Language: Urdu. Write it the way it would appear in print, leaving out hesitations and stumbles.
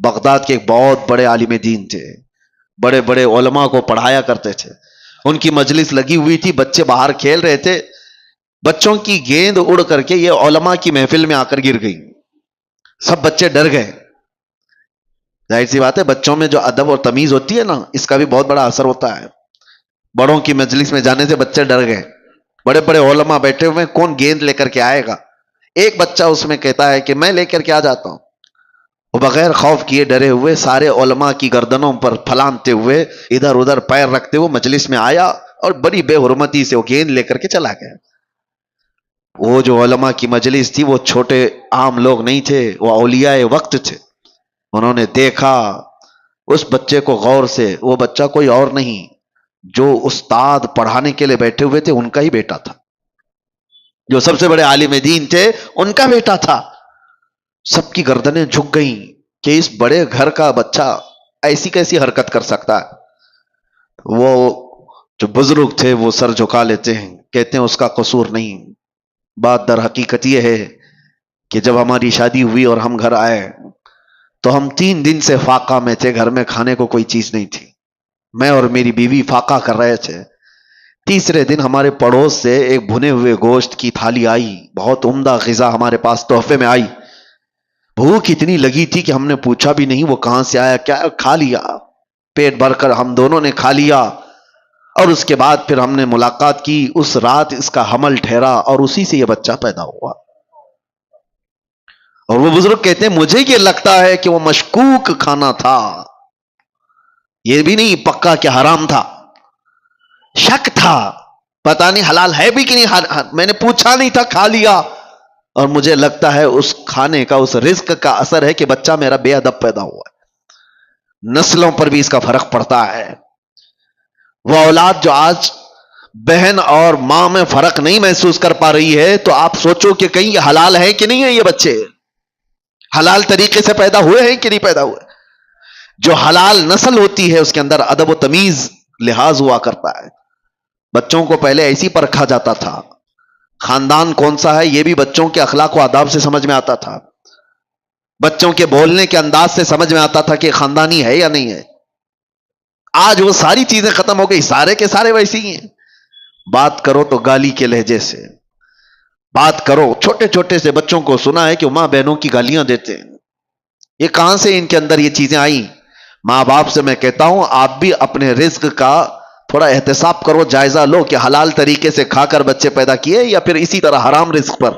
بغداد کے ایک بہت بڑے عالم دین تھے، بڑے بڑے علماء کو پڑھایا کرتے تھے. ان کی مجلس لگی ہوئی تھی، بچے باہر کھیل رہے تھے، بچوں کی گیند اڑ کر کے یہ علماء کی محفل میں آ کر گر گئی. سب بچے ڈر گئے. ظاہر سی بات ہے، بچوں میں جو ادب اور تمیز ہوتی ہے نا، اس کا بھی بہت بڑا اثر ہوتا ہے. بڑوں کی مجلس میں جانے سے بچے ڈر گئے. بڑے بڑے علماء بیٹھے ہوئے، کون گیند لے کر کے آئے گا؟ ایک بچہ اس میں کہتا ہے کہ میں لے کر کے آ جاتا ہوں. وہ بغیر خوف کیے ڈرے ہوئے سارے علماء کی گردنوں پر پھلانتے ہوئے ادھر ادھر پیر رکھتے ہوئے مجلس میں آیا اور بڑی بے حرمتی سے وہ گیند لے کر کے چلا گیا. وہ جو علماء کی مجلس تھی وہ چھوٹے عام لوگ نہیں تھے، وہ اولیاء وقت تھے. انہوں نے دیکھا اس بچے کو غور سے، وہ بچہ کوئی اور نہیں، جو استاد پڑھانے کے لیے بیٹھے ہوئے تھے ان کا ہی بیٹا تھا، جو سب سے بڑے عالم دین تھے ان کا بیٹا تھا. سب کی گردنیں جھک گئیں کہ اس بڑے گھر کا بچہ ایسی کیسی حرکت کر سکتا ہے. وہ جو بزرگ تھے وہ سر جھکا لیتے ہیں، کہتے ہیں اس کا قصور نہیں. بات در حقیقت یہ ہے کہ جب ہماری شادی ہوئی اور ہم گھر آئے تو ہم 3 دن سے فاقہ میں تھے، گھر میں کھانے کو کوئی چیز نہیں تھی. میں اور میری بیوی فاقہ کر رہے تھے. تیسرے دن ہمارے پڑوس سے ایک بھنے ہوئے گوشت کی تھالی آئی، بہت عمدہ غذا ہمارے پاس تحفے میں آئی. بھوک اتنی لگی تھی کہ ہم نے پوچھا بھی نہیں وہ کہاں سے آیا، کیا کھا لیا. پیٹ بھر کر ہم دونوں نے کھا لیا، اور اس کے بعد پھر ہم نے ملاقات کی. اس رات اس کا حمل ٹھہرا اور اسی سے یہ بچہ پیدا ہوا. اور وہ بزرگ کہتے ہیں مجھے یہ لگتا ہے کہ وہ مشکوک کھانا تھا، یہ بھی نہیں پکا کہ حرام تھا، شک تھا، پتہ نہیں حلال ہے بھی کہ نہیں. میں نے پوچھا نہیں تھا، کھا لیا. اور مجھے لگتا ہے اس کھانے کا، اس رزق کا اثر ہے کہ بچہ میرا بے ادب پیدا ہوا ہے. نسلوں پر بھی اس کا فرق پڑتا ہے. وہ اولاد جو آج بہن اور ماں میں فرق نہیں محسوس کر پا رہی ہے، تو آپ سوچو کہ کہیں یہ حلال ہے کہ نہیں ہے. یہ بچے حلال طریقے سے پیدا ہوئے ہیں کہ نہیں پیدا ہوئے. جو حلال نسل ہوتی ہے اس کے اندر ادب و تمیز لحاظ ہوا کرتا ہے. بچوں کو پہلے ایسی پرکھا جاتا تھا، خاندان کون سا ہے یہ بھی بچوں کے اخلاق و آداب سے سمجھ میں آتا تھا، بچوں کے بولنے کے انداز سے سمجھ میں آتا تھا کہ خاندانی ہے یا نہیں ہے. آج وہ ساری چیزیں ختم ہو گئی، سارے کے سارے ویسے ہی ہیں. بات کرو تو گالی کے لہجے سے بات کرو. چھوٹے چھوٹے سے بچوں کو سنا ہے کہ ماں بہنوں کی گالیاں دیتے ہیں. یہ کہاں سے ان کے اندر یہ چیزیں آئیں؟ ماں باپ سے میں کہتا ہوں آپ بھی اپنے رزق کا تھوڑا احتساب کرو، جائزہ لو کہ حلال طریقے سے کھا کر بچے پیدا کیے یا پھر اسی طرح حرام رزق پر.